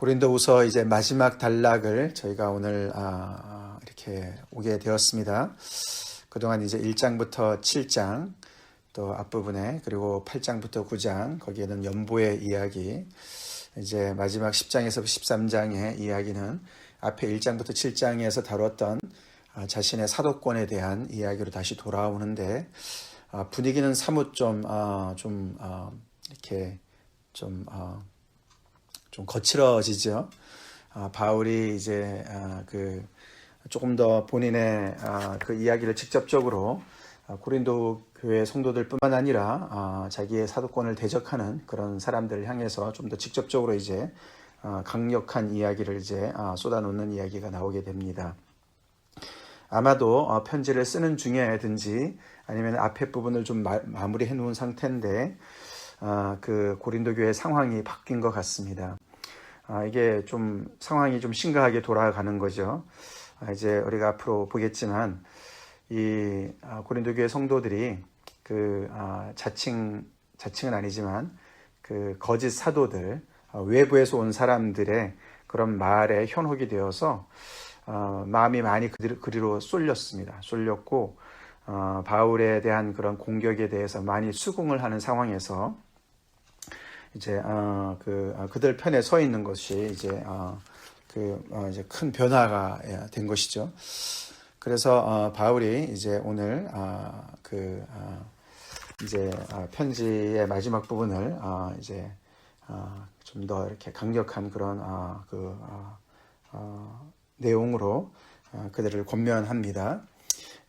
고린도후서 이제 마지막 단락을 저희가 오늘 이렇게 오게 되었습니다. 그동안 이제 1장부터 7장 또 앞부분에 그리고 8장부터 9장 거기에는 연보의 이야기, 이제 마지막 10장에서 13장의 이야기는 앞에 1장부터 7장에서 다뤘던 자신의 사도권에 대한 이야기로 다시 돌아오는데 분위기는 사뭇 좀 거칠어지죠. 바울이 이제 조금 더 본인의 그 이야기를 직접적으로 고린도 교회 성도들뿐만 아니라 자기의 사도권을 대적하는 그런 사람들을 향해서 좀 더 직접적으로 이제 강력한 이야기를 이제 쏟아놓는 이야기가 나오게 됩니다. 아마도 편지를 쓰는 중에든지 아니면 앞에 부분을 좀 마무리해 놓은 상태인데 그 고린도 교회 상황이 바뀐 것 같습니다. 이게 좀 상황이 좀 심각하게 돌아가는 거죠. 이제 우리가 앞으로 보겠지만 이 고린도 교회 성도들이 그 자칭은 아니지만 그 거짓 사도들, 외부에서 온 사람들의 그런 말에 현혹이 되어서 마음이 많이 그리로 쏠렸고 바울에 대한 그런 공격에 대해서 많이 수긍을 하는 상황에서 이제 그들 편에 서 있는 것이 이제 이제 큰 변화가 된 것이죠. 그래서 바울이 이제 오늘 이제 편지의 마지막 부분을 이제 좀 더 이렇게 강력한 그런 내용으로 그들을 권면합니다.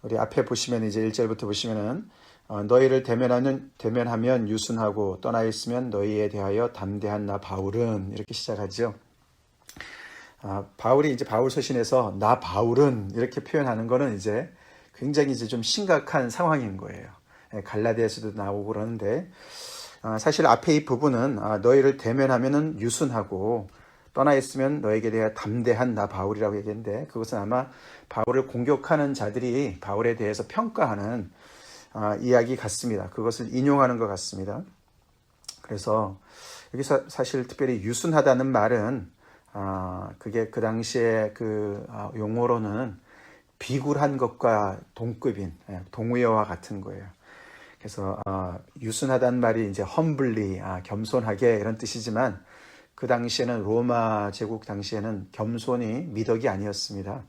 우리 앞에 보시면 이제 1절부터 보시면은 너희를 대면하면 유순하고 떠나 있으면 너희에 대하여 담대한 나 바울은, 이렇게 시작하죠. 바울이 이제 바울 서신에서 나 바울은 이렇게 표현하는 거는 이제 굉장히 이제 좀 심각한 상황인 거예요. 갈라디아서도 나오고 그러는데 사실 앞에 이 부분은 너희를 대면하면은 유순하고 떠나 있으면 너에게 대해 담대한 나 바울이라고 얘기했는데, 그것은 아마 바울을 공격하는 자들이 바울에 대해서 평가하는 이야기 같습니다. 그것을 인용하는 것 같습니다. 그래서 여기서 사실 특별히 유순하다는 말은 그게 그 당시에 그 용어로는 비굴한 것과 동급인 동의어와 같은 거예요. 그래서 유순하다는 말이 이제 humbly, 겸손하게 이런 뜻이지만 그 당시에는 로마 제국 당시에는 겸손이 미덕이 아니었습니다.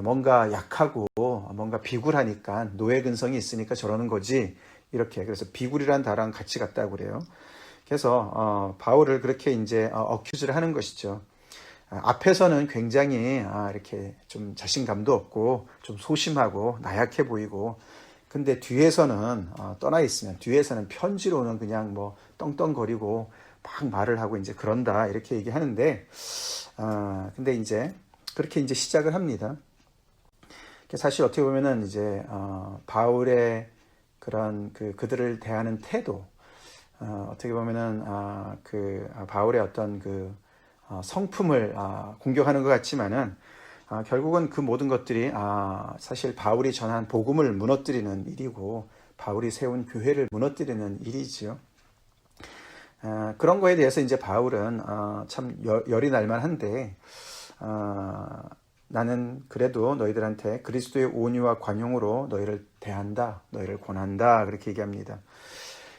뭔가 약하고 뭔가 비굴하니까 노예 근성이 있으니까 저러는 거지, 이렇게. 그래서 비굴이란 단어랑 같이 같다고 그래요. 그래서 바울을 그렇게 이제 어큐즈를 하는 것이죠. 앞에서는 굉장히 이렇게 좀 자신감도 없고 좀 소심하고 나약해 보이고, 근데 뒤에서는 떠나 있으면 뒤에서는 편지로는 그냥 뭐 떵떵거리고 막 말을 하고 이제 그런다, 이렇게 얘기하는데 근데 이제 그렇게 이제 시작을 합니다. 사실 어떻게 보면은 이제 바울의 그런 그들을 대하는 태도, 어떻게 보면은 바울의 어떤 그 성품을 공격하는 것 같지만은 결국은 그 모든 것들이 사실 바울이 전한 복음을 무너뜨리는 일이고 바울이 세운 교회를 무너뜨리는 일이지요. 그런 거에 대해서 이제 바울은 참 열이 날만한데 나는 그래도 너희들한테 그리스도의 온유와 관용으로 너희를 대한다, 너희를 권한다, 그렇게 얘기합니다.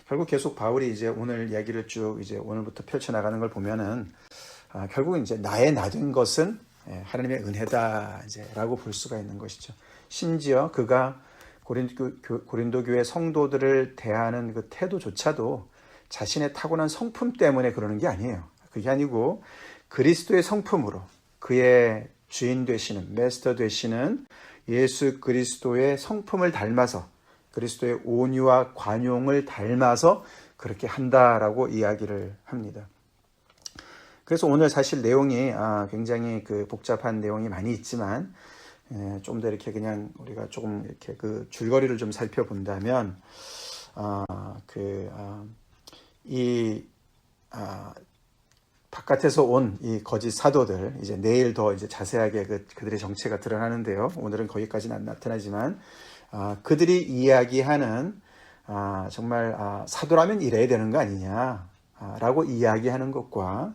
결국 계속 바울이 이제 오늘 이야기를 쭉 이제 오늘부터 펼쳐나가는 걸 보면은 결국 이제 나의 나된 것은 하나님의 은혜다 이제라고 볼 수가 있는 것이죠. 심지어 그가 고린도 교회 성도들을 대하는 그 태도조차도 자신의 타고난 성품 때문에 그러는 게 아니에요. 그게 아니고 그리스도의 성품으로 그의 주인 되시는, 메스터 되시는 예수 그리스도의 성품을 닮아서, 그리스도의 온유와 관용을 닮아서 그렇게 한다라고 이야기를 합니다. 그래서 오늘 사실 내용이 굉장히 복잡한 내용이 많이 있지만 좀 더 이렇게 그냥 우리가 조금 이렇게 그 줄거리를 좀 살펴본다면 바깥에서 온 이 거짓 사도들, 이제 내일 더 이제 자세하게 그들의 정체가 드러나는데요. 오늘은 거기까지는 안 나타나지만 그들이 이야기하는 정말 사도라면 이래야 되는 거 아니냐라고 이야기하는 것과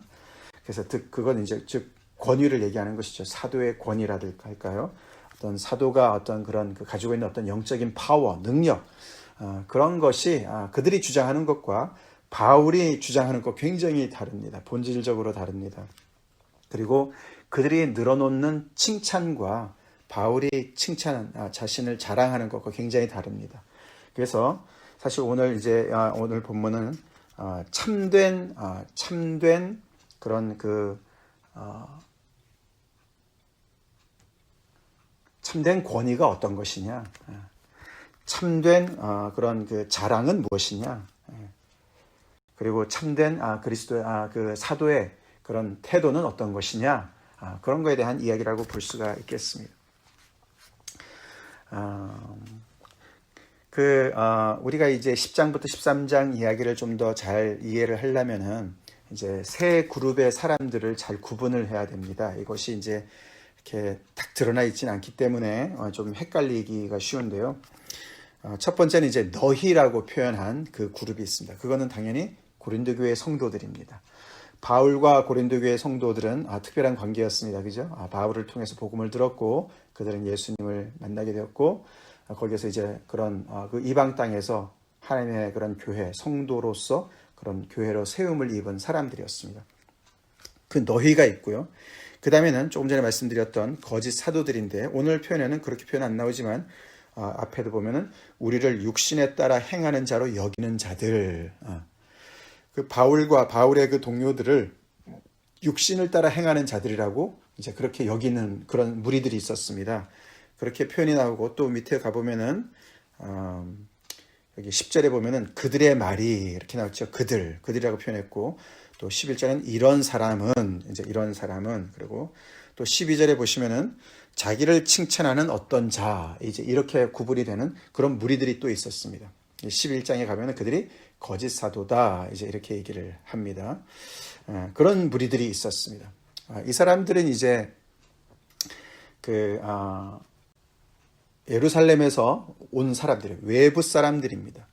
그래서 그건 이제 즉 권위를 얘기하는 것이죠. 사도의 권위라든가 할까요? 어떤 사도가 어떤 그런 가지고 있는 어떤 영적인 파워, 능력, 그런 것이 그들이 주장하는 것과 바울이 주장하는 것 굉장히 다릅니다. 본질적으로 다릅니다. 그리고 그들이 늘어놓는 칭찬과 바울이 자신을 자랑하는 것과 굉장히 다릅니다. 그래서 사실 오늘 오늘 본문은 참된 그런 참된 권위가 어떤 것이냐, 참된 그런 자랑은 무엇이냐, 그리고 참된 그리스도의 그 사도의 그런 태도는 어떤 것이냐, 그런 거에 대한 이야기라고 볼 수가 있겠습니다. 우리가 이제 10장부터 13장 이야기를 좀 더 잘 이해를 하려면은 이제 세 그룹의 사람들을 잘 구분을 해야 됩니다. 이것이 이제 이렇게 딱 드러나 있지는 않기 때문에 좀 헷갈리기가 쉬운데요. 첫 번째는 이제 너희라고 표현한 그 그룹이 있습니다. 그거는 당연히 고린도 교회 성도들입니다. 바울과 고린도 교회 성도들은 특별한 관계였습니다. 그죠? 바울을 통해서 복음을 들었고 그들은 예수님을 만나게 되었고 거기에서 이제 그런 그 이방 땅에서 하나님의 그런 교회 성도로서 그런 교회로 세움을 입은 사람들이었습니다. 그 너희가 있고요. 그 다음에는 조금 전에 말씀드렸던 거짓 사도들인데 오늘 표현에는 그렇게 표현 안 나오지만 앞에도 보면은 우리를 육신에 따라 행하는 자로 여기는 자들. 그 바울과 바울의 그 동료들을 육신을 따라 행하는 자들이라고 이제 그렇게 여기는 그런 무리들이 있었습니다. 그렇게 표현이 나오고 또 밑에 가보면은 여기 10절에 보면은 그들의 말이 이렇게 나왔죠. 그들이라고 표현했고 또 11절은 이런 사람은 그리고 또 12절에 보시면은 자기를 칭찬하는 어떤 자 이제 이렇게 구분이 되는 그런 무리들이 또 있었습니다. 11장에 가면은 그들이 거짓 사도다 이제 이렇게 얘기를 합니다. 그런 무리들이 있었습니다. 이 사람들은 이제 예루살렘에서 온 사람들, 외부 사람들입니다.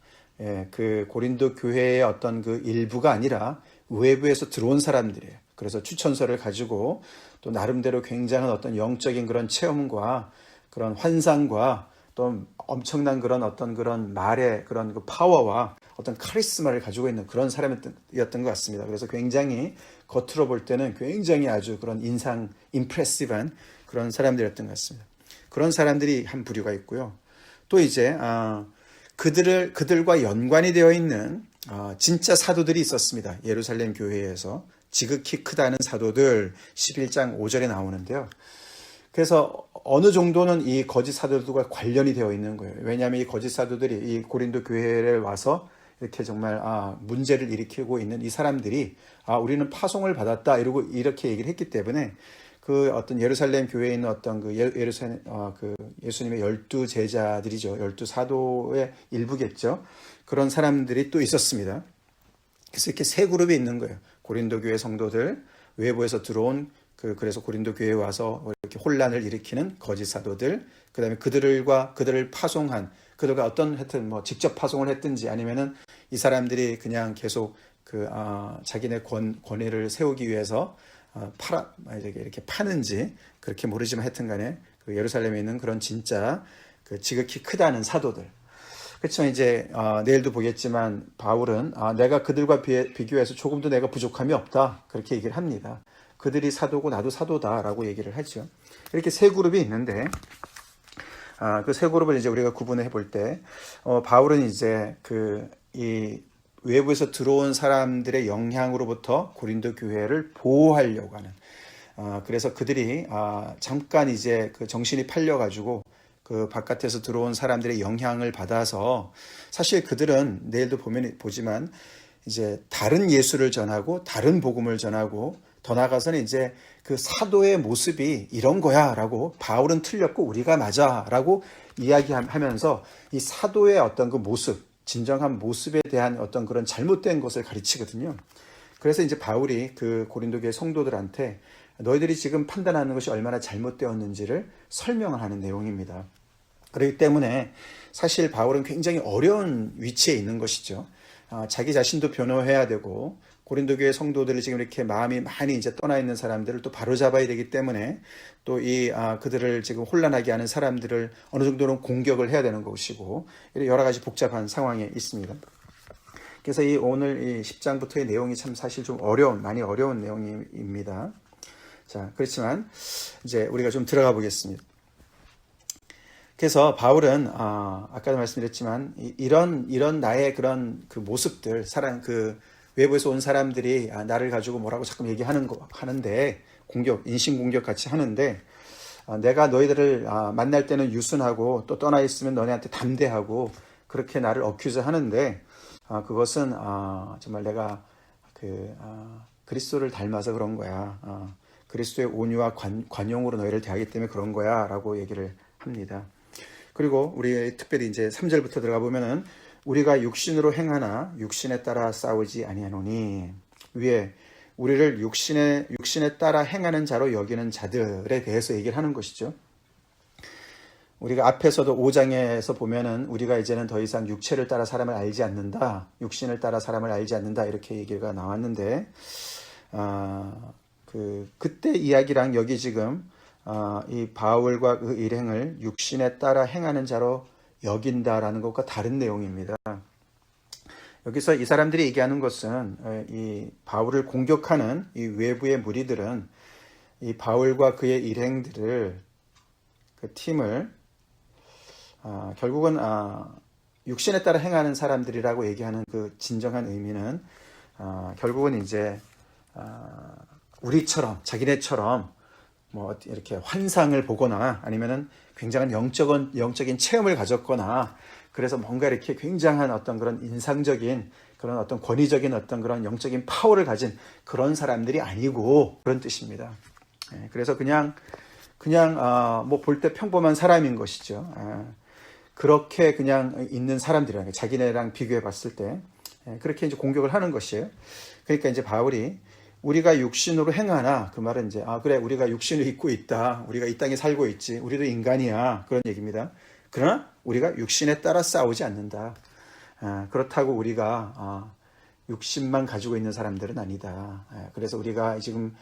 그 고린도 교회의 어떤 그 일부가 아니라 외부에서 들어온 사람들이에요. 그래서 추천서를 가지고 또 나름대로 굉장한 어떤 영적인 그런 체험과 그런 환상과 또 엄청난 그런 어떤 그런 말의 그런 그 파워와 어떤 카리스마를 가지고 있는 그런 사람이었던 것 같습니다. 그래서 굉장히 겉으로 볼 때는 굉장히 아주 그런 임프레시브한 그런 사람들이었던 것 같습니다. 그런 사람들이 한 부류가 있고요. 또 이제 그들과 연관이 되어 있는 진짜 사도들이 있었습니다. 예루살렘 교회에서 지극히 크다는 사도들 11장 5절에 나오는데요. 그래서 어느 정도는 이 거짓 사도들과 관련이 되어 있는 거예요. 왜냐하면 이 거짓 사도들이 이 고린도 교회를 와서 이렇게 정말 문제를 일으키고 있는 이 사람들이 우리는 파송을 받았다 이러고 이렇게 얘기를 했기 때문에 그 어떤 예루살렘 교회에 있는 어떤 예수님의 12 제자들이죠. 12 사도의 일부겠죠. 그런 사람들이 또 있었습니다. 그래서 이렇게 세 그룹이 있는 거예요. 고린도 교회 성도들, 외부에서 들어온 그래서 고린도 교회에 와서 이렇게 혼란을 일으키는 거짓 사도들, 그 다음에 그들을 파송한, 그들과 하여튼 직접 파송을 했든지 아니면은 이 사람들이 그냥 계속 자기네 권위를 세우기 위해서 이렇게 파는지 그렇게 모르지만 하여튼 간에 예루살렘에 있는 그런 진짜 지극히 크다는 사도들. 그렇지만 이제 내일도 보겠지만 바울은 내가 그들과 비교해서 조금도 내가 부족함이 없다 그렇게 얘기를 합니다. 그들이 사도고 나도 사도다라고 얘기를 하죠. 이렇게 세 그룹이 있는데 그 세 그룹을 이제 우리가 구분해 볼 때 바울은 이제 이 외부에서 들어온 사람들의 영향으로부터 고린도 교회를 보호하려고 하는 그래서 그들이 잠깐 이제 정신이 팔려가지고 그 바깥에서 들어온 사람들의 영향을 받아서 사실 그들은 내일도 보지만 이제 다른 예수를 전하고 다른 복음을 전하고 더 나아가서는 이제 그 사도의 모습이 이런 거야 라고 바울은 틀렸고 우리가 맞아 라고 이야기하면서 이 사도의 어떤 그 모습 진정한 모습에 대한 어떤 그런 잘못된 것을 가르치거든요. 그래서 이제 바울이 그 고린도 교회 성도들한테 너희들이 지금 판단하는 것이 얼마나 잘못되었는지를 설명을 하는 내용입니다. 그렇기 때문에 사실 바울은 굉장히 어려운 위치에 있는 것이죠. 자기 자신도 변호해야 되고 고린도 교회 성도들을 지금 이렇게 마음이 많이 이제 떠나 있는 사람들을 또 바로잡아야 되기 때문에 또 그들을 지금 혼란하게 하는 사람들을 어느 정도는 공격을 해야 되는 것이고 여러 가지 복잡한 상황에 있습니다. 그래서 오늘 이 10장부터의 내용이 참 사실 좀 많이 어려운 내용입니다. 자, 그렇지만 이제 우리가 좀 들어가 보겠습니다. 그래서 바울은 아까도 말씀드렸지만 이런 나의 그런 그 모습들, 외부에서 온 사람들이 나를 가지고 뭐라고 자꾸 하는데 인신 공격 같이 하는데 내가 너희들을 만날 때는 유순하고 또 떠나 있으면 너네한테 담대하고 그렇게 나를 어큐즈 하는데 그것은 정말 내가 그리스도를 닮아서 그런 거야. 그리스도의 온유와 관용으로 너희를 대하기 때문에 그런 거야 라고 얘기를 합니다. 그리고 우리 특별히 이제 3절부터 들어가 보면은 우리가 육신으로 행하나 육신에 따라 싸우지 아니하노니 위에 우리를 육신에 따라 행하는 자로 여기는 자들에 대해서 얘기를 하는 것이죠. 우리가 앞에서도 5장에서 보면은 우리가 이제는 더 이상 육체를 따라 사람을 알지 않는다, 육신을 따라 사람을 알지 않는다 이렇게 얘기가 나왔는데 그때 이야기랑 여기 지금 이 바울과 그 일행을 육신에 따라 행하는 자로 여긴다라는 것과 다른 내용입니다. 여기서 이 사람들이 얘기하는 것은 이 바울을 공격하는 이 외부의 무리들은 이 바울과 그의 일행들을 그 팀을 결국은 육신에 따라 행하는 사람들이라고 얘기하는 그 진정한 의미는 결국은 이제 우리처럼 자기네처럼 뭐 이렇게 환상을 보거나 아니면은 굉장한 영적인 체험을 가졌거나 그래서 뭔가 이렇게 굉장한 어떤 그런 인상적인 그런 어떤 권위적인 어떤 그런 영적인 파워를 가진 그런 사람들이 아니고 그런 뜻입니다. 그래서 그냥 뭐 볼 때 평범한 사람인 것이죠. 그렇게 그냥 있는 사람들이라는 자기네랑 비교해 봤을 때 그렇게 이제 공격을 하는 것이에요. 그러니까 이제 바울이 우리가 육신으로 행하나 그 말은 이제 그래 우리가 육신을 입고 있다. 우리가 이 땅에 살고 있지. 우리도 인간이야. 그런 얘기입니다. 그러나 우리가 육신에 따라 싸우지 않는다. 그렇다고 우리가 육신만 가지고 있는 사람들은 아니다. 그래서 우리가 지금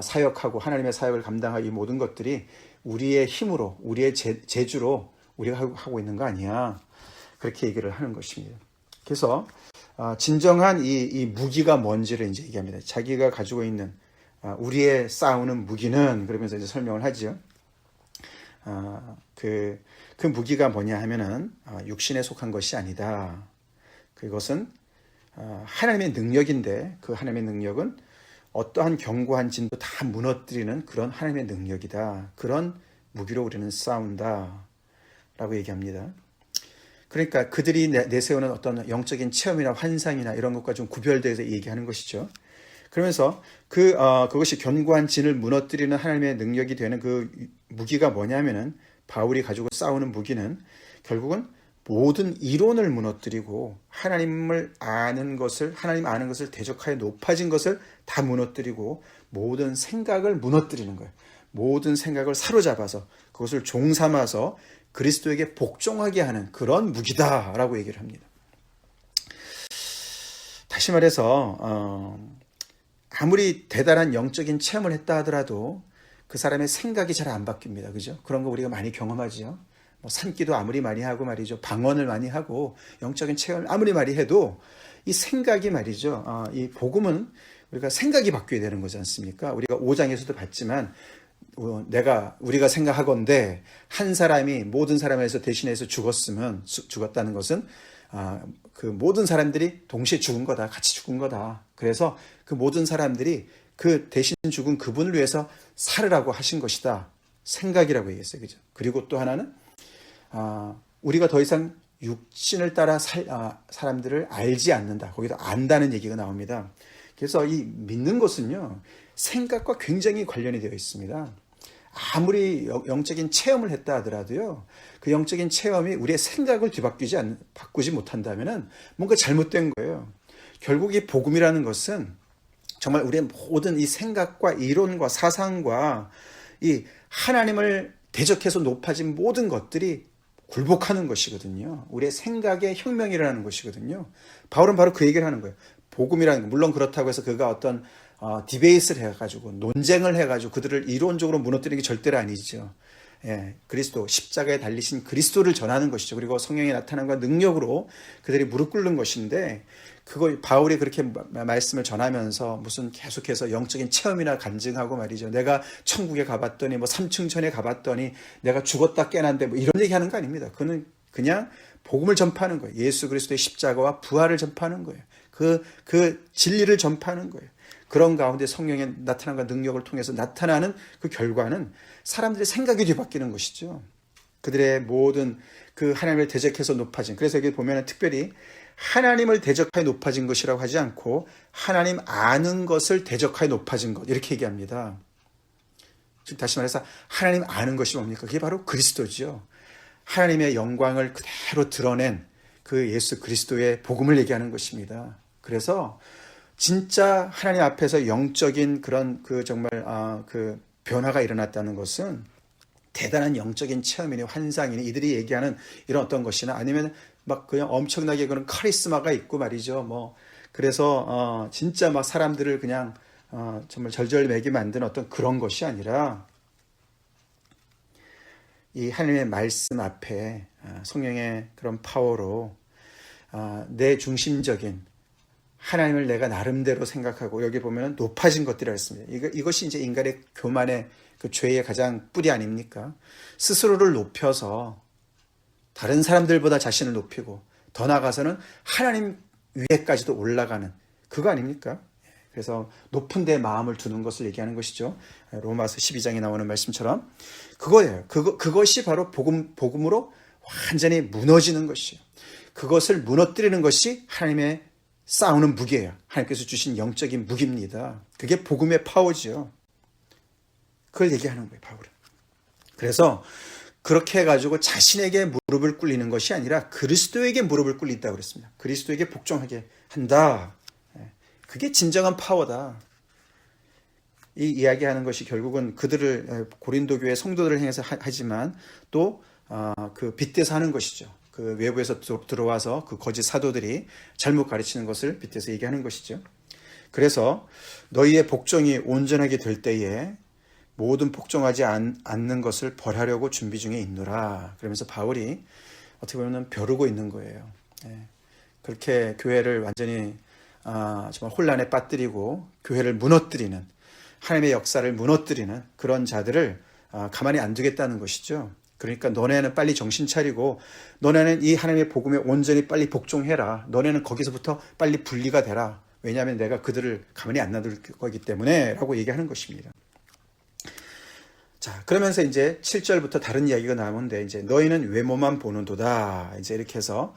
사역하고 하나님의 사역을 감당할 이 모든 것들이 우리의 힘으로 우리의 재주로 우리가 하고 있는 거 아니야. 그렇게 얘기를 하는 것입니다. 그래서 진정한 이 무기가 뭔지를 이제 얘기합니다. 자기가 가지고 있는 우리의 싸우는 무기는 그러면서 이제 설명을 하죠. 그 무기가 뭐냐 하면은 육신에 속한 것이 아니다. 그것은 하나님의 능력인데 그 하나님의 능력은 어떠한 견고한 진도 다 무너뜨리는 그런 하나님의 능력이다. 그런 무기로 우리는 싸운다. 라고 얘기합니다. 그러니까 그들이 내세우는 어떤 영적인 체험이나 환상이나 이런 것과 좀 구별돼서 얘기하는 것이죠. 그러면서 그것이 견고한 진을 무너뜨리는 하나님의 능력이 되는 그 무기가 뭐냐면은 바울이 가지고 싸우는 무기는 결국은 모든 이론을 무너뜨리고 하나님 아는 것을 대적하여 높아진 것을 다 무너뜨리고 모든 생각을 무너뜨리는 거예요. 모든 생각을 사로잡아서 그것을 종삼아서 그리스도에게 복종하게 하는 그런 무기다라고 얘기를 합니다. 다시 말해서 아무리 대단한 영적인 체험을 했다 하더라도 그 사람의 생각이 잘 안 바뀝니다. 그죠? 그런 거 우리가 많이 경험하죠. 뭐 산기도 아무리 많이 하고 말이죠. 방언을 많이 하고 영적인 체험을 아무리 많이 해도 이 생각이 말이죠. 이 복음은 우리가 생각이 바뀌어야 되는 거지 않습니까? 우리가 5장에서도 봤지만 우리가 생각하건대 한 사람이 모든 사람에서 대신해서 죽었다는 것은 그 모든 사람들이 동시에 죽은 거다. 같이 죽은 거다. 그래서 그 모든 사람들이 그 대신 죽은 그분을 위해서 살으라고 하신 것이다. 생각이라고 얘기했어요. 그죠? 그리고 또 하나는 우리가 더 이상 육신을 따라 사람들을 알지 않는다. 거기도 안다는 얘기가 나옵니다. 그래서 이 믿는 것은요. 생각과 굉장히 관련이 되어 있습니다. 아무리 영적인 체험을 했다 하더라도요. 그 영적인 체험이 우리의 생각을 바꾸지 못한다면 뭔가 잘못된 거예요. 결국 이 복음이라는 것은 정말 우리의 모든 이 생각과 이론과 사상과 이 하나님을 대적해서 높아진 모든 것들이 굴복하는 것이거든요. 우리의 생각의 혁명이라는 것이거든요. 바울은 바로 그 얘기를 하는 거예요. 복음이라는 거, 물론 그렇다고 해서 그가 어떤 디베이스를 해가지고 논쟁을 해가지고 그들을 이론적으로 무너뜨리는 게 절대로 아니죠. 예, 그리스도, 십자가에 달리신 그리스도를 전하는 것이죠. 그리고 성령의 나타남과 능력으로 그들이 무릎 꿇는 것인데, 그거 바울이 그렇게 말씀을 전하면서 무슨 계속해서 영적인 체험이나 간증하고 말이죠. 내가 천국에 가봤더니 뭐 삼층천에 가봤더니 내가 죽었다 깨난데 뭐 이런 얘기하는 거 아닙니다. 그는 그냥 복음을 전파하는 거예요. 예수 그리스도의 십자가와 부활을 전파하는 거예요. 그 진리를 전파하는 거예요. 그런 가운데 성령의 나타남과 능력을 통해서 나타나는 그 결과는 사람들의 생각이 뒤바뀌는 것이죠. 그들의 모든 그 하나님을 대적해서 높아진, 그래서 여기 보면 특별히 하나님을 대적하여 높아진 것이라고 하지 않고 하나님 아는 것을 대적하여 높아진 것, 이렇게 얘기합니다. 즉 다시 말해서 하나님 아는 것이 뭡니까? 그게 바로 그리스도죠. 하나님의 영광을 그대로 드러낸 그 예수 그리스도의 복음을 얘기하는 것입니다. 그래서 진짜 하나님 앞에서 영적인 그런 그 정말 그 변화가 일어났다는 것은 대단한 영적인 체험이니 환상이니 이들이 얘기하는 이런 어떤 것이나 아니면 막 그냥 엄청나게 그런 카리스마가 있고 말이죠. 뭐 그래서 진짜 막 사람들을 그냥 정말 절절매게 만드는 어떤 그런 것이 아니라 이 하나님의 말씀 앞에 성령의 그런 파워로 내 중심적인 하나님을 내가 나름대로 생각하고, 여기 보면 높아진 것들이라 했습니다. 이것이 이제 인간의 교만의 그 죄의 가장 뿌리 아닙니까? 스스로를 높여서 다른 사람들보다 자신을 높이고 더 나아가서는 하나님 위에까지도 올라가는 그거 아닙니까? 그래서 높은 데 마음을 두는 것을 얘기하는 것이죠. 로마서 12장에 나오는 말씀처럼 그거예요. 그것이 바로 복음으로 완전히 무너지는 것이에요. 그것을 무너뜨리는 것이 하나님의 싸우는 무기예요. 하나님께서 주신 영적인 무기입니다. 그게 복음의 파워죠. 그걸 얘기하는 거예요, 바울은. 그래서 그렇게 해가지고 자신에게 무릎을 꿇리는 것이 아니라 그리스도에게 무릎을 꿇린다고 그랬습니다. 그리스도에게 복종하게 한다. 그게 진정한 파워다. 이 이야기하는 것이 결국은 그들을 고린도 교회 성도들을 향해서 하지만 또 그 빗대서 하는 것이죠. 그 외부에서 들어와서 그 거짓 사도들이 잘못 가르치는 것을 빗대서 얘기하는 것이죠. 그래서 너희의 복종이 온전하게 될 때에 모든 복종하지 않는 것을 벌하려고 준비 중에 있노라. 그러면서 바울이 어떻게 보면 벼르고 있는 거예요. 그렇게 교회를 완전히 정말 혼란에 빠뜨리고 교회를 무너뜨리는, 하나님의 역사를 무너뜨리는 그런 자들을 가만히 안 두겠다는 것이죠. 그러니까 너네는 빨리 정신 차리고 너네는 이 하나님의 복음에 온전히 빨리 복종해라. 너네는 거기서부터 빨리 분리가 되라. 왜냐하면 내가 그들을 가만히 안 놔둘 거기 때문에 라고 얘기하는 것입니다. 자, 그러면서 이제 7절부터 다른 이야기가 나오는데, 이제 너희는 외모만 보는도다. 이제 이렇게 해서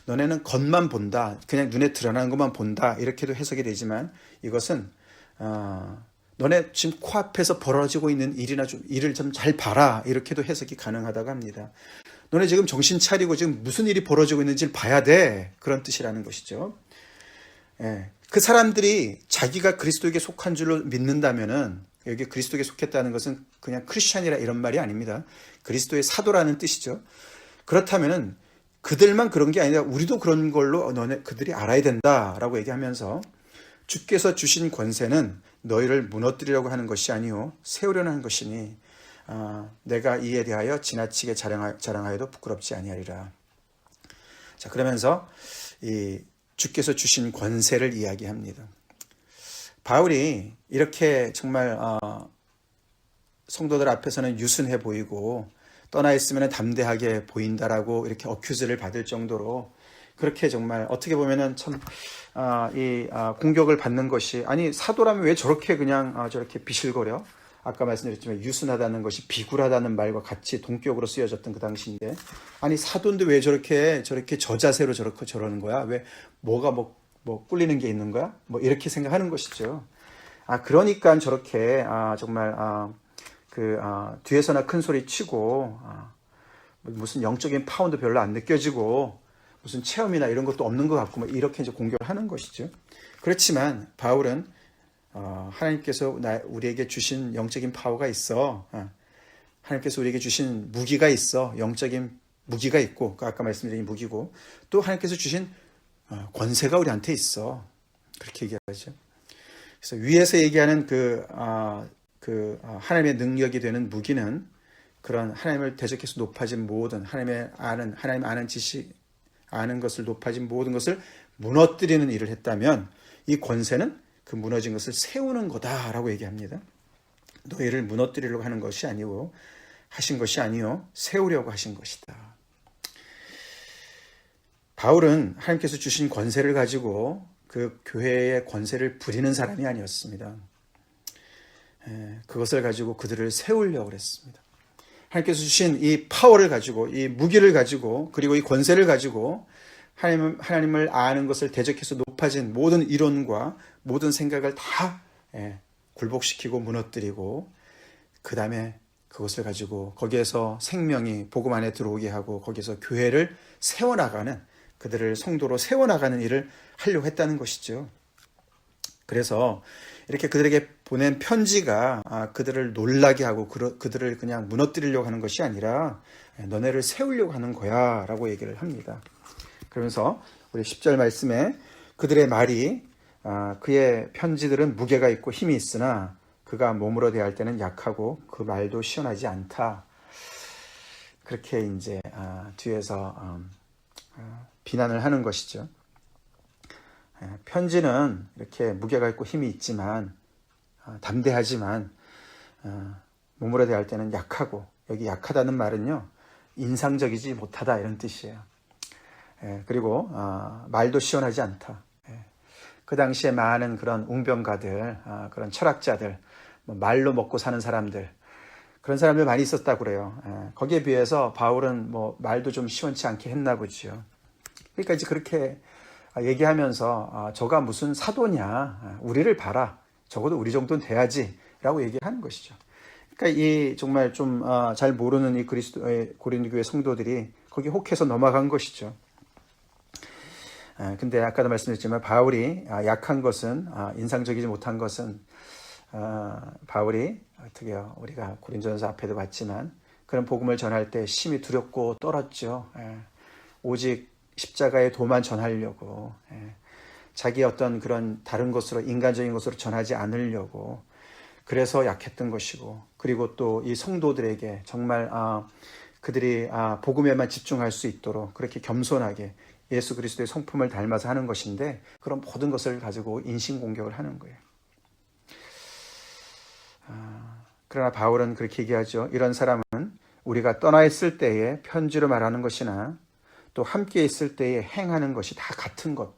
너네는 겉만 본다. 그냥 눈에 드러나는 것만 본다. 이렇게도 해석이 되지만 이것은 너네 지금 코앞에서 벌어지고 있는 일을 좀 잘 봐라. 이렇게도 해석이 가능하다고 합니다. 너네 지금 정신 차리고 지금 무슨 일이 벌어지고 있는지를 봐야 돼. 그런 뜻이라는 것이죠. 그 사람들이 자기가 그리스도에게 속한 줄로 믿는다면은, 여기 그리스도에게 속했다는 것은 그냥 크리스찬이라 이런 말이 아닙니다. 그리스도의 사도라는 뜻이죠. 그렇다면은 그들만 그런 게 아니라 우리도 그런 걸로 그들이 알아야 된다라고 얘기하면서, 주께서 주신 권세는 너희를 무너뜨리려고 하는 것이 아니요 세우려는 하는 것이니 내가 이에 대하여 지나치게 자랑하여도 부끄럽지 아니하리라. 자, 그러면서 이 주께서 주신 권세를 이야기합니다. 바울이 이렇게 정말 성도들 앞에서는 유순해 보이고 떠나 있으면 담대하게 보인다라고 이렇게 어큐즈를 받을 정도로, 그렇게 정말 어떻게 보면은 참 공격을 받는 것이, 아니 사도라면 왜 저렇게 그냥 저렇게 비실거려? 아까 말씀드렸지만 유순하다는 것이 비굴하다는 말과 같이 동격으로 쓰여졌던 그 당시인데, 아니 사도인데 왜 저렇게 저자세로 저러는 거야? 왜 뭐가 뭐 꿀리는 게 있는 거야? 뭐 이렇게 생각하는 것이죠. 그러니까 저렇게 정말 뒤에서나 큰 소리 치고 무슨 영적인 파운드 별로 안 느껴지고 무슨 체험이나 이런 것도 없는 것 같고 뭐 이렇게 이제 공격을 하는 것이죠. 그렇지만 바울은 하나님께서 우리에게 주신 영적인 파워가 있어. 하나님께서 우리에게 주신 무기가 있어. 영적인 무기가 있고, 아까 말씀드린 무기고, 또 하나님께서 주신 권세가 우리한테 있어. 그렇게 얘기하죠. 그래서 위에서 얘기하는 하나님의 능력이 되는 무기는 그런 하나님을 대적해서 높아진 모든 하나님 아는 지식, 아는 것을 높아진 모든 것을 무너뜨리는 일을 했다면 이 권세는 그 무너진 것을 세우는 거다라고 얘기합니다. 너희를 무너뜨리려고 하는 것이 아니고 하신 것이 아니요 세우려고 하신 것이다. 바울은 하나님께서 주신 권세를 가지고 그 교회의 권세를 부리는 사람이 아니었습니다. 그것을 가지고 그들을 세우려고 했습니다. 하나님께서 주신 이 파워를 가지고, 이 무기를 가지고, 그리고 이 권세를 가지고 하나님을 아는 것을 대적해서 높아진 모든 이론과 모든 생각을 다 굴복시키고 무너뜨리고, 그 다음에 그것을 가지고 거기에서 생명이 복음 안에 들어오게 하고 거기에서 교회를 세워나가는, 그들을 성도로 세워나가는 일을 하려고 했다는 것이죠. 그래서 이렇게 그들에게 보낸 편지가 그들을 놀라게 하고 그들을 그냥 무너뜨리려고 하는 것이 아니라 너네를 세우려고 하는 거야 라고 얘기를 합니다. 그러면서 우리 10절 말씀에 그들의 말이 그의 편지들은 무게가 있고 힘이 있으나 그가 몸으로 대할 때는 약하고 그 말도 시원하지 않다. 그렇게 이제 뒤에서 비난을 하는 것이죠. 편지는 이렇게 무게가 있고 힘이 있지만 담대하지만 몸으로 대할 때는 약하고, 여기 약하다는 말은요 인상적이지 못하다 이런 뜻이에요. 그리고 말도 시원하지 않다. 그 당시에 많은 그런 웅변가들, 그런 철학자들, 말로 먹고 사는 사람들, 그런 사람들 많이 있었다고 그래요. 거기에 비해서 바울은 말도 좀 시원치 않게 했나 보죠. 그러니까 이제 그렇게 얘기하면서 저가 무슨 사도냐, 우리를 봐라, 적어도 우리 정도는 돼야지 라고 얘기하는 것이죠. 그러니까 이 정말 좀 잘 모르는 이 고린도 교회 성도들이 거기 혹해서 넘어간 것이죠. 근데 아까도 말씀드렸지만 바울이 약한 것은, 인상적이지 못한 것은 바울이 어떻게요, 우리가 고린도전서 앞에도 봤지만 그런 복음을 전할 때 심히 두렵고 떨었죠. 오직 십자가의 도만 전하려고, 자기 어떤 그런 다른 것으로, 인간적인 것으로 전하지 않으려고, 그래서 약했던 것이고, 그리고 또 이 성도들에게 정말 그들이 복음에만 집중할 수 있도록 그렇게 겸손하게 예수 그리스도의 성품을 닮아서 하는 것인데, 그런 모든 것을 가지고 인신공격을 하는 거예요. 그러나 바울은 그렇게 얘기하죠. 이런 사람은 우리가 떠나 있을 때에 편지로 말하는 것이나 또 함께 있을 때에 행하는 것이 다 같은 것,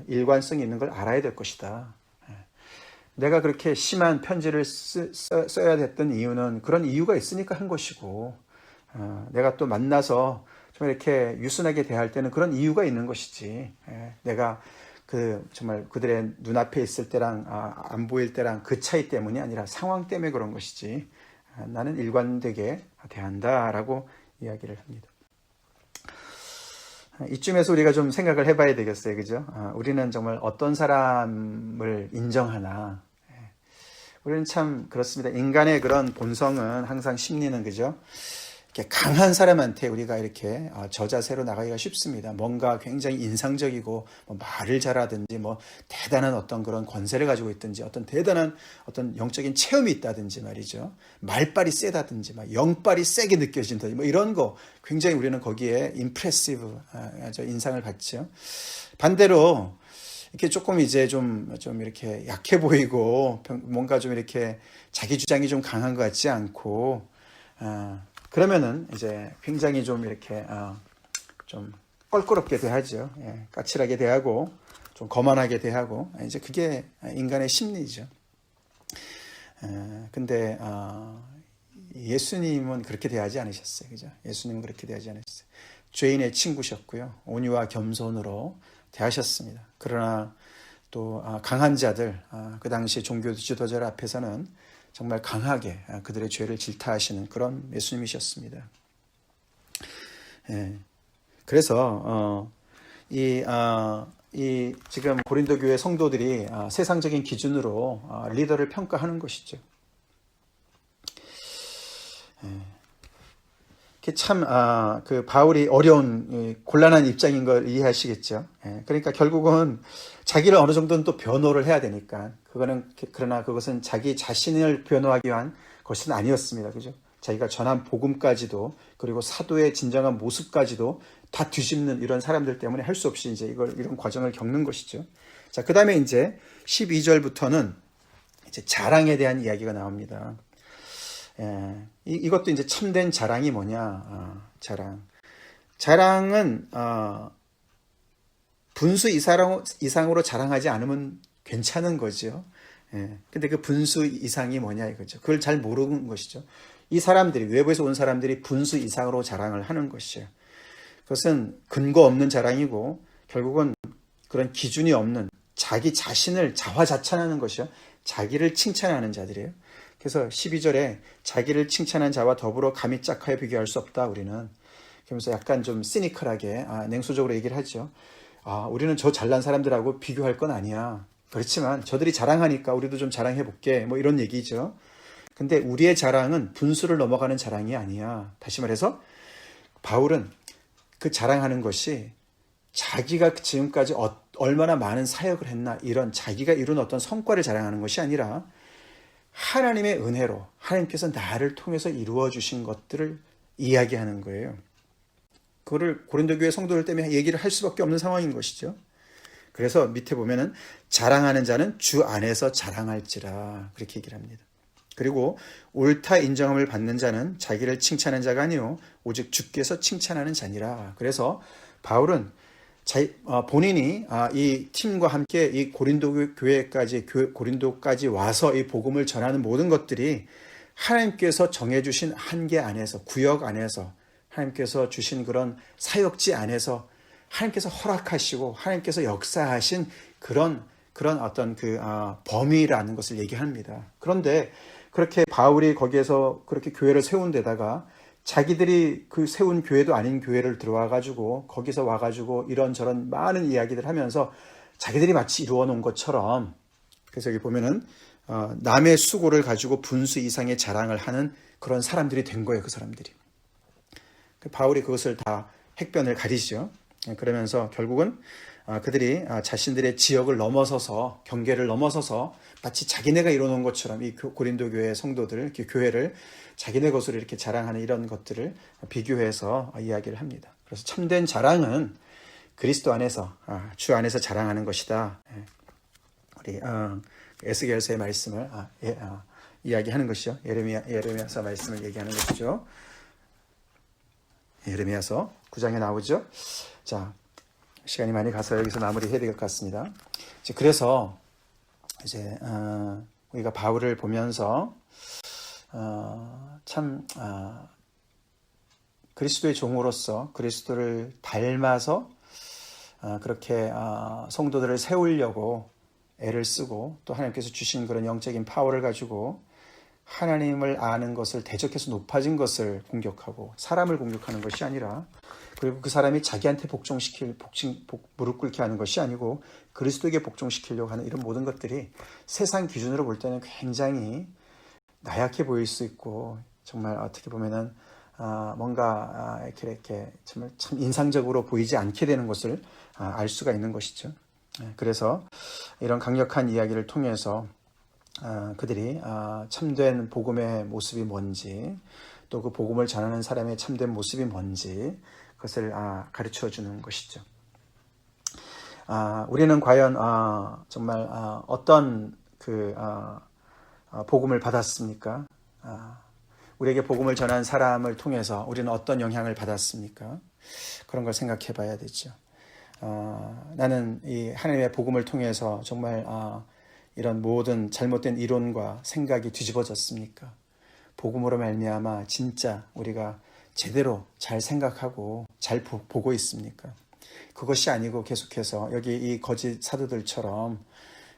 일관성이 있는 걸 알아야 될 것이다. 내가 그렇게 심한 편지를 써야 됐던 이유는 그런 이유가 있으니까 한 것이고, 내가 또 만나서 좀 이렇게 유순하게 대할 때는 그런 이유가 있는 것이지, 내가 정말 그들의 눈앞에 있을 때랑 안 보일 때랑 그 차이 때문이 아니라 상황 때문에 그런 것이지, 나는 일관되게 대한다라고 이야기를 합니다. 이쯤에서 우리가 좀 생각을 해봐야 되겠어요. 그죠? 우리는 정말 어떤 사람을 인정하나. 우리는 참 그렇습니다. 인간의 그런 본성은 항상 심리는, 그죠? 이렇게 강한 사람한테 우리가 이렇게 저자세로 나가기가 쉽습니다. 뭔가 굉장히 인상적이고, 말을 잘하든지, 대단한 어떤 그런 권세를 가지고 있든지, 어떤 대단한 어떤 영적인 체험이 있다든지 말이죠. 말빨이 세다든지, 영빨이 세게 느껴진다든지, 이런 거 굉장히 우리는 거기에 임프레시브, 인상을 받죠. 반대로 이렇게 조금 이제 좀 이렇게 약해 보이고, 뭔가 좀 이렇게 자기 주장이 좀 강한 것 같지 않고, 그러면은 이제 굉장히 좀 이렇게 좀 껄끄럽게 대하죠. 까칠하게 대하고 좀 거만하게 대하고, 이제 그게 인간의 심리죠. 근데 예수님은 그렇게 대하지 않으셨어요. 그죠? 예수님은 그렇게 대하지 않으셨어요. 죄인의 친구셨고요. 온유와 겸손으로 대하셨습니다. 그러나 또 강한 자들, 그 당시 종교 지도자들 앞에서는 정말 강하게 그들의 죄를 질타하시는 그런 예수님이셨습니다. 그래서 이 지금 고린도 교회 성도들이 세상적인 기준으로 리더를 평가하는 것이죠. 이게 참, 그 바울이 어려운, 곤란한 입장인 걸 이해하시겠죠. 예, 그러니까 결국은 자기를 어느 정도는 또 변호를 해야 되니까, 그러나 그것은 자기 자신을 변호하기 위한 것은 아니었습니다. 그죠? 자기가 전한 복음까지도, 그리고 사도의 진정한 모습까지도 다 뒤집는 이런 사람들 때문에 할 수 없이 이제 이런 과정을 겪는 것이죠. 자, 그 다음에 이제 12절부터는 이제 자랑에 대한 이야기가 나옵니다. 예, 이것도 이제 참된 자랑이 뭐냐? 자랑. 자랑은 분수 이상으로 자랑하지 않으면 괜찮은 거죠. 예, 근데 그 분수 이상이 뭐냐 이거죠. 그걸 잘 모르는 것이죠. 이 사람들이, 외부에서 온 사람들이 분수 이상으로 자랑을 하는 것이에요. 그것은 근거 없는 자랑이고 결국은 그런 기준이 없는 자기 자신을 자화자찬하는 것이요. 자기를 칭찬하는 자들이에요. 그래서 12절에 자기를 칭찬한 자와 더불어 감히 짝하여 비교할 수 없다 우리는. 그러면서 약간 좀 시니컬하게 냉소적으로 얘기를 하죠. 우리는 저 잘난 사람들하고 비교할 건 아니야. 그렇지만 저들이 자랑하니까 우리도 좀 자랑해 볼게. 뭐 이런 얘기죠. 근데 우리의 자랑은 분수를 넘어가는 자랑이 아니야. 다시 말해서 바울은 그 자랑하는 것이 자기가 지금까지 얼마나 많은 사역을 했나 이런 자기가 이룬 어떤 성과를 자랑하는 것이 아니라 하나님의 은혜로 하나님께서 나를 통해서 이루어 주신 것들을 이야기하는 거예요. 그거를 고린도 교회 성도들 때문에 얘기를 할 수밖에 없는 상황인 것이죠. 그래서 밑에 보면은 자랑하는 자는 주 안에서 자랑할지라 그렇게 얘기를 합니다. 그리고 옳다 인정함을 받는 자는 자기를 칭찬하는 자가 아니요 오직 주께서 칭찬하는 자니라. 그래서 바울은 본인이 이 팀과 함께 이 고린도까지 와서 이 복음을 전하는 모든 것들이 하나님께서 정해주신 한계 안에서, 구역 안에서, 하나님께서 주신 그런 사역지 안에서 하나님께서 허락하시고 하나님께서 역사하신 그런 어떤 범위라는 것을 얘기합니다. 그런데 그렇게 바울이 거기에서 그렇게 교회를 세운 데다가 자기들이 그 세운 교회도 아닌 교회를 들어와 가지고 거기서 와 가지고 이런저런 많은 이야기들 하면서 자기들이 마치 이루어 놓은 것처럼, 그래서 여기 보면은 남의 수고를 가지고 분수 이상의 자랑을 하는 그런 사람들이 된 거예요. 그 사람들이. 바울이 그것을 다 핵변을 가리죠. 그러면서 결국은 그들이 자신들의 지역을 넘어서서, 경계를 넘어서서 마치 자기네가 이뤄놓은 것처럼 이 고린도 교회 성도들, 교회를 자기네 것으로 이렇게 자랑하는 이런 것들을 비교해서 이야기를 합니다. 그래서 참된 자랑은 그리스도 안에서, 주 안에서 자랑하는 것이다. 우리 에스겔서의 말씀을 이야기하는 것이죠. 예레미야서 말씀을 얘기하는 것이죠. 예레미야서 9장에 나오죠. 자, 시간이 많이 가서 여기서 마무리해야 될 것 같습니다. 그래서 이제 우리가 바울을 보면서 참 그리스도의 종으로서 그리스도를 닮아서 그렇게 성도들을 세우려고 애를 쓰고 또 하나님께서 주신 그런 영적인 파워를 가지고 하나님을 아는 것을 대적해서 높아진 것을 공격하고 사람을 공격하는 것이 아니라, 그리고 그 사람이 자기한테 무릎 꿇게 하는 것이 아니고 그리스도에게 복종시키려고 하는 이런 모든 것들이 세상 기준으로 볼 때는 굉장히 나약해 보일 수 있고 정말 어떻게 보면은 뭔가 이렇게 정말 참 인상적으로 보이지 않게 되는 것을 알 수가 있는 것이죠. 그래서 이런 강력한 이야기를 통해서 그들이 참된 복음의 모습이 뭔지, 또 그 복음을 전하는 사람의 참된 모습이 뭔지 그것을 가르쳐 주는 것이죠. 우리는 과연 정말 어떤 복음을 받았습니까? 우리에게 복음을 전한 사람을 통해서 우리는 어떤 영향을 받았습니까? 그런 걸 생각해 봐야 되죠. 나는 이 하나님의 복음을 통해서 정말 이런 모든 잘못된 이론과 생각이 뒤집어졌습니까? 복음으로 말미암아 진짜 우리가 제대로 잘 생각하고 잘 보고 있습니까? 그것이 아니고 계속해서 여기 이 거짓 사도들처럼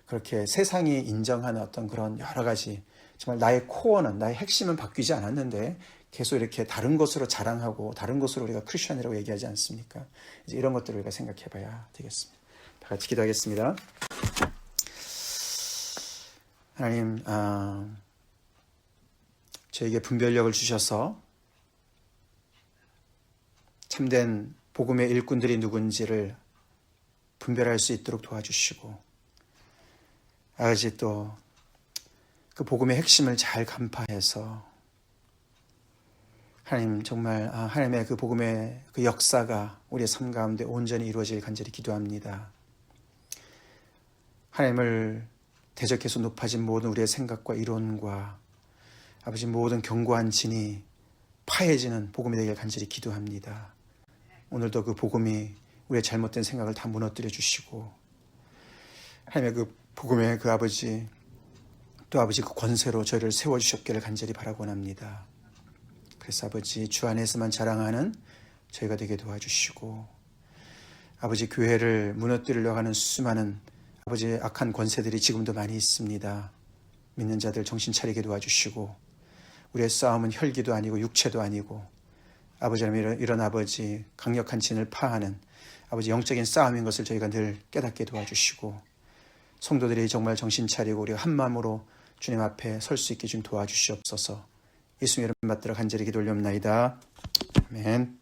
그렇게 세상이 인정하는 어떤 그런 여러 가지, 정말 나의 코어는, 나의 핵심은 바뀌지 않았는데 계속 이렇게 다른 것으로 자랑하고 다른 것으로 우리가 크리스천이라고 얘기하지 않습니까? 이제 이런 것들을 우리가 생각해 봐야 되겠습니다. 다 같이 기도하겠습니다. 하나님, 저에게 분별력을 주셔서 참된 복음의 일꾼들이 누군지를 분별할 수 있도록 도와주시고, 아버지 또 그 복음의 핵심을 잘 간파해서 하나님 정말 하나님의 그 복음의 그 역사가 우리의 삶 가운데 온전히 이루어질 간절히 기도합니다. 하나님을 대적해서 높아진 모든 우리의 생각과 이론과 아버지 모든 견고한 진이 파해지는 복음이 되길 간절히 기도합니다. 오늘도 그 복음이 우리의 잘못된 생각을 다 무너뜨려 주시고, 하나님의 그 복음의 그 아버지 또 아버지 그 권세로 저희를 세워주셨기를 간절히 바라곤 합니다. 그래서 아버지 주 안에서만 자랑하는 저희가 되게 도와주시고, 아버지 교회를 무너뜨리려고 하는 수많은 아버지 악한 권세들이 지금도 많이 있습니다. 믿는 자들 정신 차리게 도와주시고, 우리의 싸움은 혈기도 아니고 육체도 아니고 아버지 이런 아버지 강력한 진을 파하는 아버지 영적인 싸움인 것을 저희가 늘 깨닫게 도와주시고, 성도들이 정말 정신 차리고 우리가 한 마음으로 주님 앞에 설 수 있게 좀 도와주시옵소서. 예수님 이름 받들어 간절히 기도 올려옵나이다. 아멘.